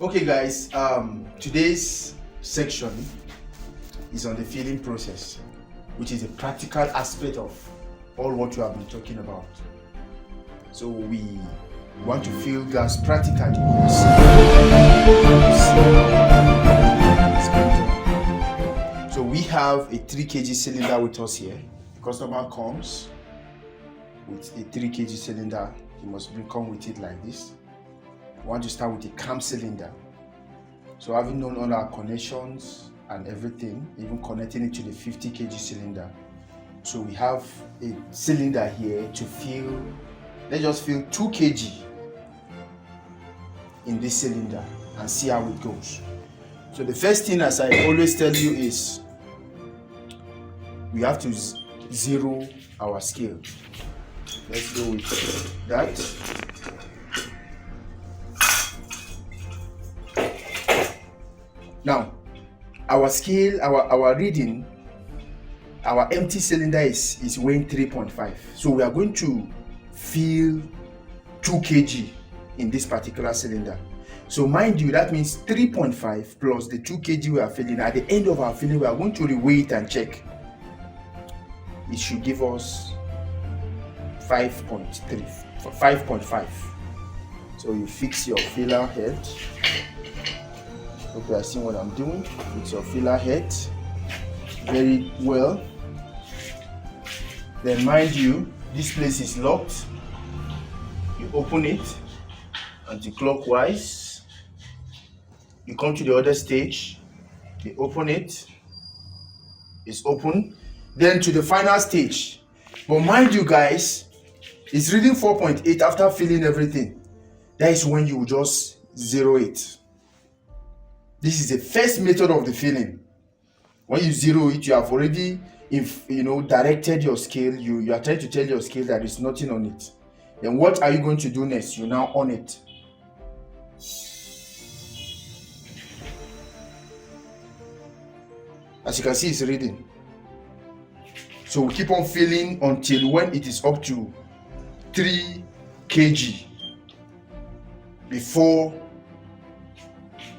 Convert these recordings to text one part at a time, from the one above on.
Okay guys, today's section is on the filling process, which is a practical aspect of all what we have been talking about. So we want to fill gas practically. So we have a 3 kg cylinder with us here. The customer comes with a 3 kg cylinder. He must come with it like this. We want to start with a cam cylinder. So having known all our connections and everything, even connecting it to the 50 kg cylinder. So we have a cylinder here to fill, let's just fill 2 kg in this cylinder and see how it goes. So the first thing, as I always tell you, is we have to zero our scale. Let's go with that. Now, our scale, our reading, our empty cylinder is weighing 3.5. So we are going to fill 2 kg in this particular cylinder. So mind you, that means 3.5 plus the 2 kg we are filling. At the end of our filling, we are going to reweigh it and check. It should give us 5.5. So you fix your filler head. Hope you are seeing what I'm doing. Fix your filler head very well. Then mind you, this place is locked. You open it anti-clockwise. You come to the other stage. You open it. It's open. Then to the final stage. But mind you guys, it's reading 4.8 after filling everything. That is when you just zero it. This is the first method of the filling. When you zero it, you have already, directed your scale. You are trying to tell your scale that there's nothing on it. Then what are you going to do next? You now on it. As you can see, it's reading. So we keep on filling until when it is up to 3 kg before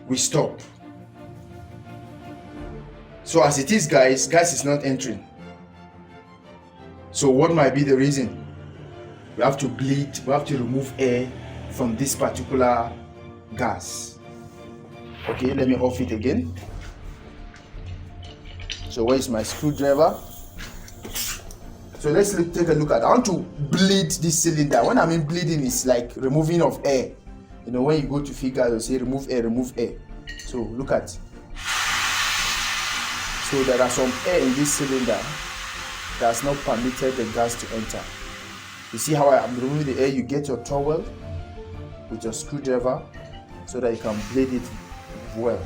we stop. So as it is, guys, gas is not entering. So what might be the reason? We have to bleed, we have to remove air from this particular gas. Okay, let me off it again. So where is my screwdriver? So let's take a look at it. I want to bleed this cylinder. When I mean bleeding, it's like removing of air. When you go to figure, you say remove air, remove air. So look at. So there are some air in this cylinder that has not permitted the gas to enter. You see how I am removing the air? You get your towel with your screwdriver so that you can bleed it well.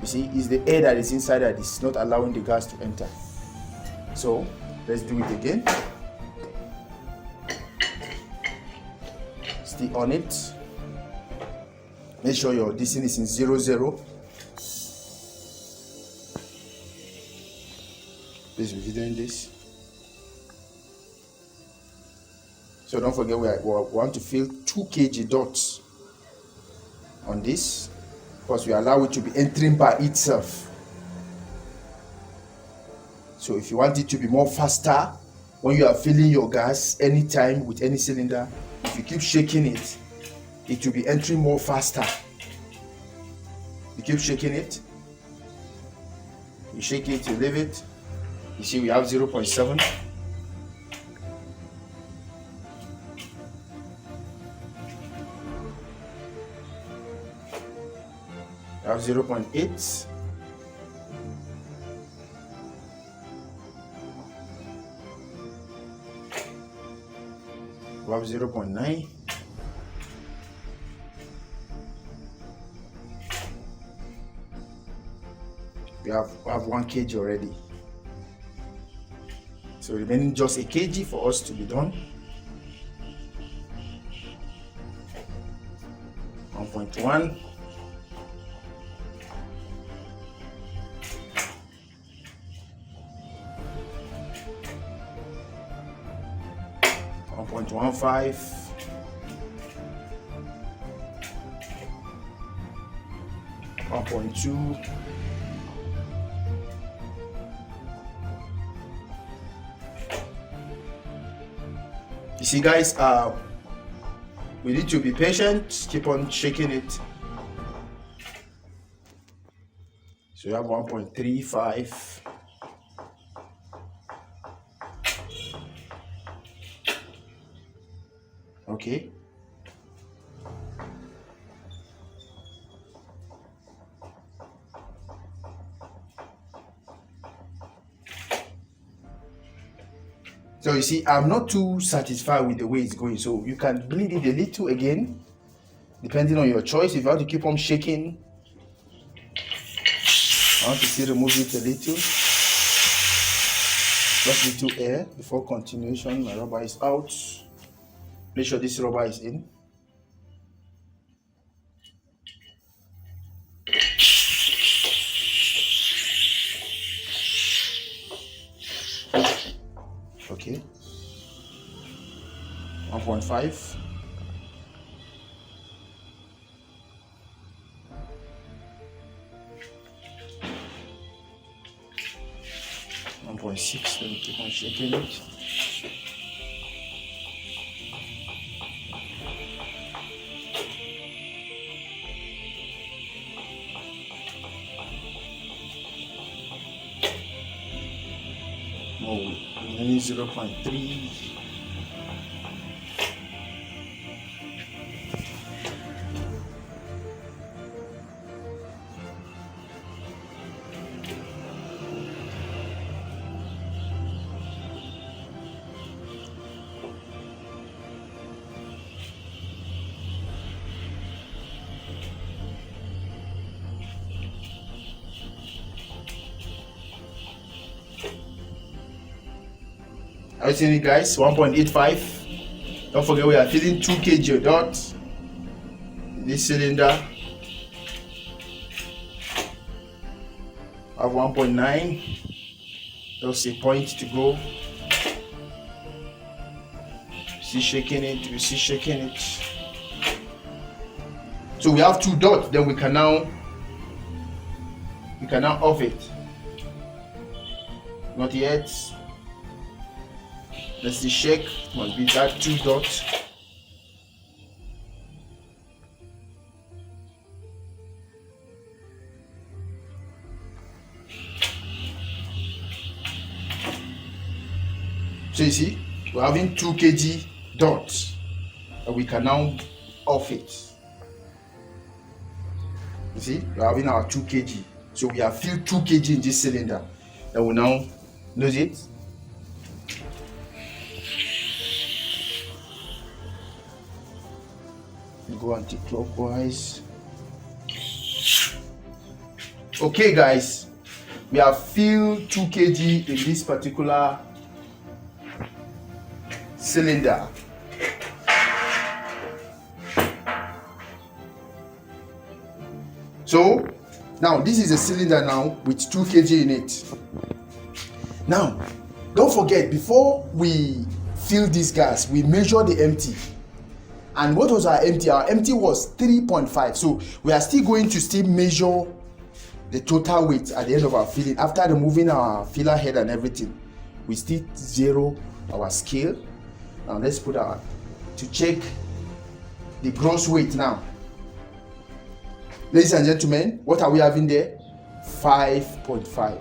You see, it's the air that is inside that is not allowing the gas to enter. So let's do it again. Stay on it. Make sure your this thing is in 0, 0. Please be doing this. So don't forget we want to fill 2 kg dots on this, because we allow it to be entering by itself. So if you want it to be more faster when you are filling your gas anytime with any cylinder, if you keep shaking it, it will be entering more faster. You keep shaking it, you shake it, you leave it. You see we have 0.7. We have 0.8. We have 0.9. We have 1 kg already. So remaining just 1 kg for us to be done. 1.1. 1.15. 1.2. You see, guys, we need to be patient, keep on shaking it. So you have 1.35. Okay. So you see, I'm not too satisfied with the way it's going. So you can bleed it a little again, depending on your choice. If you have to keep on shaking, I want to see remove it a little. Just little air before continuation. My rubber is out. Make sure this rubber is in. Okay. 1.5. 1.6. Let me keep on shaking it. Oh, only 0.3. Are you seeing it, guys? 1.85. Don't forget we are filling 2 kg dot in this cylinder. I have 1.9. Just a point to go. See shaking it, we see shaking it. So we have 2 dots, then we can now off it. Not yet. Let's see, shake. It must be that 2 dots. So you see, we're having 2 kg dots, and we can now off it. You see, we're having our 2 kg. So we have filled 2 kg in this cylinder. And we now lose it. Go anti-clockwise. Okay, guys, we have filled 2 kg in this particular cylinder. So now this is a cylinder now with 2 kg in it. Now don't forget, before we fill this gas, we measure the empty. And what was our empty? Our empty was 3.5. So we are still going to still measure the total weight at the end of our filling. After removing our filler head and everything, we still zero our scale. Now let's put our, to check the gross weight now. Ladies and gentlemen, what are we having there? 5.5.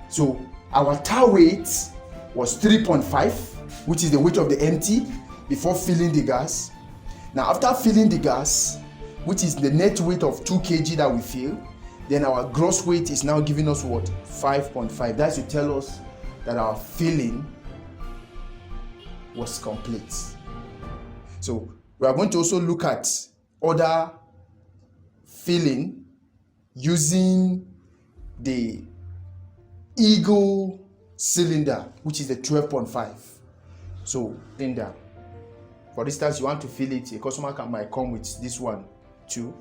So our tar weight was 3.5, which is the weight of the empty before filling the gas. Now after filling the gas, which is the net weight of 2 kg that we fill, then our gross weight is now giving us what? 5.5. That's to tell us that our filling was complete. So we are going to also look at other filling using the Eagle cylinder, which is the 12.5. So cylinder, for instance, you want to fill it, a customer might come with this one too.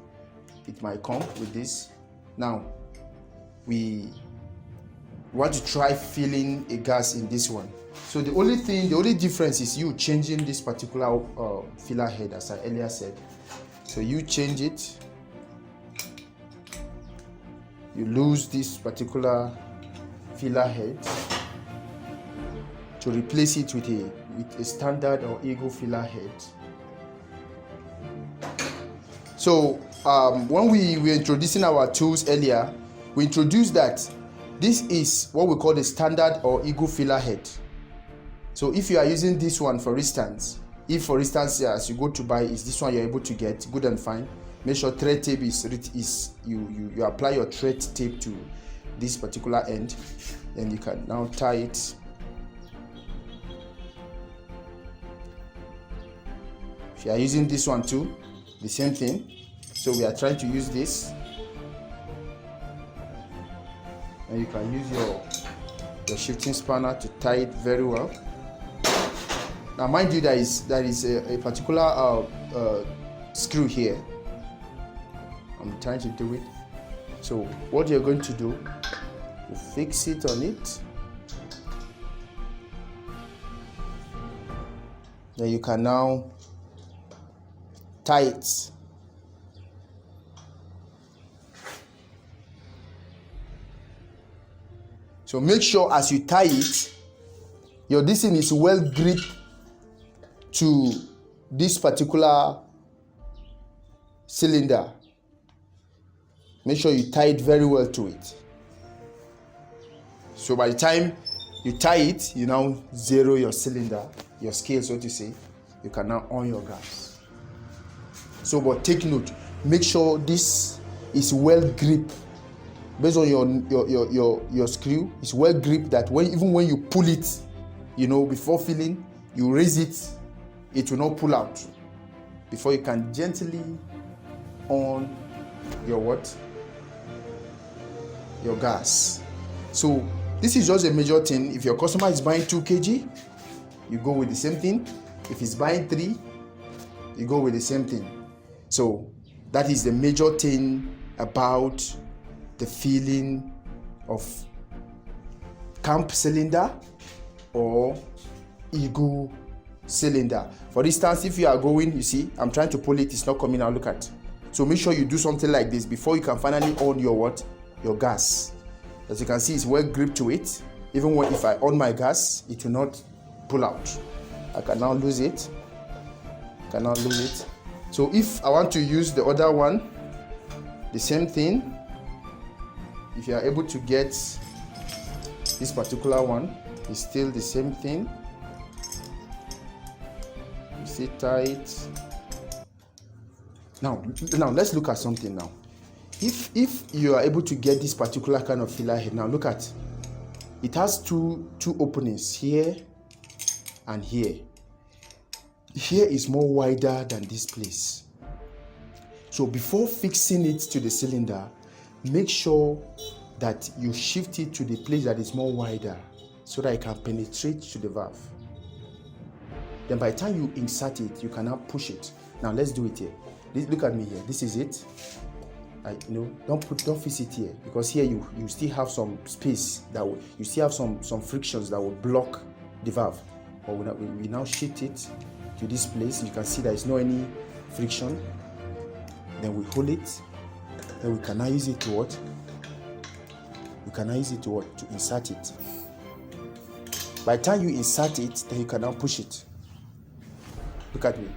It might come with this. Now we want to try filling a gas in this one. So the only difference is you changing this particular filler head, as I earlier said. So you change it. you lose this particular filler head to replace it with a standard or Eagle filler head. So when we were introducing our tools earlier, we introduced that this is what we call the standard or Eagle filler head. So if you are using this one, for instance, if for instance as you go to buy is this one you're able to get, good and fine. Make sure thread tape is you apply your thread tape to this particular end, and you can now tie it. If you are using this one too, the same thing. So we are trying to use this, and you can use your shifting spanner to tie it very well. Now mind you, there is a particular screw here. I'm trying to do it. So what you're going to do, you fix it on it. Then you can now tie it. So make sure as you tie it, your this thing is well gripped to this particular cylinder. Make sure you tie it very well to it. So by the time you tie it, you now zero your cylinder, your scale, so to say. You can now on your gas. So, but take note, make sure this is well gripped. Based on your screw, it's well gripped that even when you pull it, before filling, you raise it, it will not pull out. Before you can gently on your your gas. So this is just a major thing. If your customer is buying 2 kg, you go with the same thing. If he's buying 3, you go with the same thing. So that is the major thing about the filling of camp cylinder or Eagle cylinder. For instance, if you are going, you see, I'm trying to pull it, it's not coming out. Look at. So make sure you do something like this before you can finally on your gas. As you can see, it's well gripped to it. Even if I on my gas, it will not pull out. I can now lose it. So if I want to use the other one, the same thing. If you are able to get this particular one, it's still the same thing. You see, tight. Now let's look at something now. If you are able to get this particular kind of filler head, now look at it has two openings here and here. Here is more wider than this place. So before fixing it to the cylinder, make sure that you shift it to the place that is more wider so that it can penetrate to the valve. Then by the time you insert it, you can now push it. Now let's do it here. Look at me here. This is it. Don't fix it here, because here you still have some space you still have some frictions that will block the valve. But we now shift it to this place. You can see there is no any friction. Then we hold it. Then we can now use it to what? To insert it. By the time you insert it, then you can now push it. Look at me.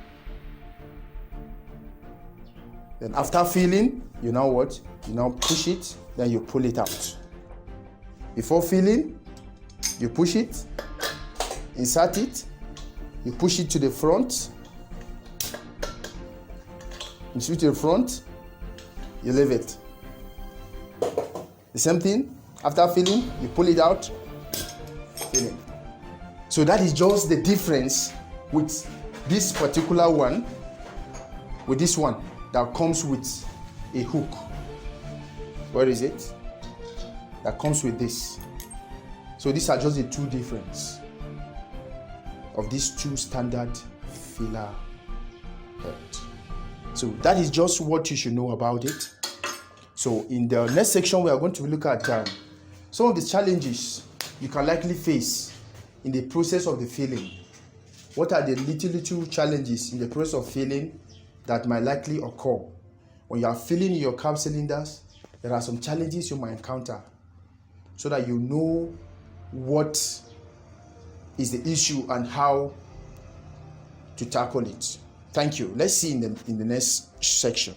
Then after filling, you now push it, then you pull it out. Before filling, you push it, insert it, you push it to the front, you switch to the front, you leave it. The same thing, after filling, you pull it out, filling. So that is just the difference with this particular one, with this one that comes with a hook. Where is it? That comes with this. So these are just the two differences of these two standard filler heads. So that is just what you should know about it. So in the next section, we are going to look at some of the challenges you can likely face in the process of the filling. What are the little challenges in the process of filling that might likely occur when you are filling your camp cylinders there are some challenges you might encounter so that you know what is the issue and how to tackle it. Thank you. Let's see in the next section.